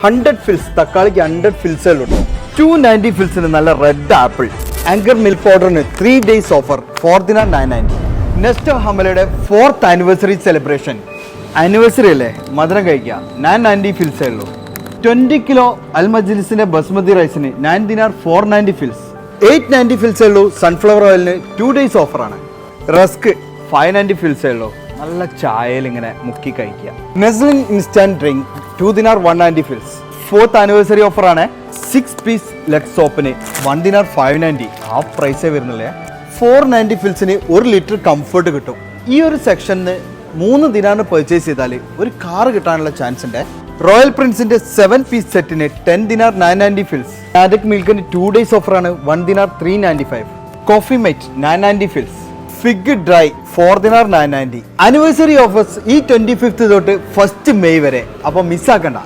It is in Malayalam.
100 ഫിൽസ് തക്കാളിക്ക് 100 ഫിൽസേ ഉള്ളൂ. 290 ഫിൽസിന് നല്ല റെഡ് ആപ്പിൾ. ആങ്കർ മിൽക്ക് പൗഡറിന് 3 days ഓഫർ 4 നെസ്റ്റോ ഹമലയുടെ 4th ആനിവേഴ്സറി സെലിബ്രേഷൻ. ആനിവേഴ്സറി അല്ലേ, മധുരം കഴിക്കുക. 990 ഫിൽസേ ഉള്ളൂ. 20 കിലോ അൽ മജ്ലിസിന്റെ ബസ്മതി റൈസിന് 9 ദിനാർ 490 ഫിൽസ്. 890 ഫിൽസേ ഉള്ളൂ. സൺഫ്ലവർ ഓയിലിന് 2 days ഓഫറാണ്. റസ്ക് 590 ഫിൽസേ ഉള്ളൂ. നല്ല ചായയിൽ ഇങ്ങനെ മുക്കി കഴിക്കുക. നെസ്ലിൻ ഇൻസ്റ്റന്റ് ഡ്രിങ്ക് 2 ദിനാർ 190 ഫിൽസ്. 4th ആനിവേഴ്സറി ഓഫറാണ്. 6 പീസ് ലെഗ് സോപ്പിന് 1 ദിനാർ 590. ആ പ്രൈസേ വരുന്നില്ലേ. 490 ഫിൽസിന് 1 ലിറ്റർ കംഫർട്ട് കിട്ടും. ഈ ഒരു സെക്ഷനിൽ 3 ദിനാറിന് പർച്ചേസ് ചെയ്താൽ ഒരു കാർ കിട്ടാനുള്ള ചാൻസ് ഉണ്ട്. റോയൽ പ്രിൻസിന്റെ 7 പീസ് സെറ്റിന് 10 ദിനാർ 990 ഫിൽസ്. ആദക് മിൽക്കിന് 2 days ഓഫറാണ്. 1 ദിനാർ 395. Coffee met 990 fils. Fig dry 4 ദിനാർ 990. ആനിവേഴ്സറി ഓഫേഴ്സ് ഈ 25th തൊട്ട് 1st May വരെ. അപ്പോൾ മിസ്സാക്കണ്ട.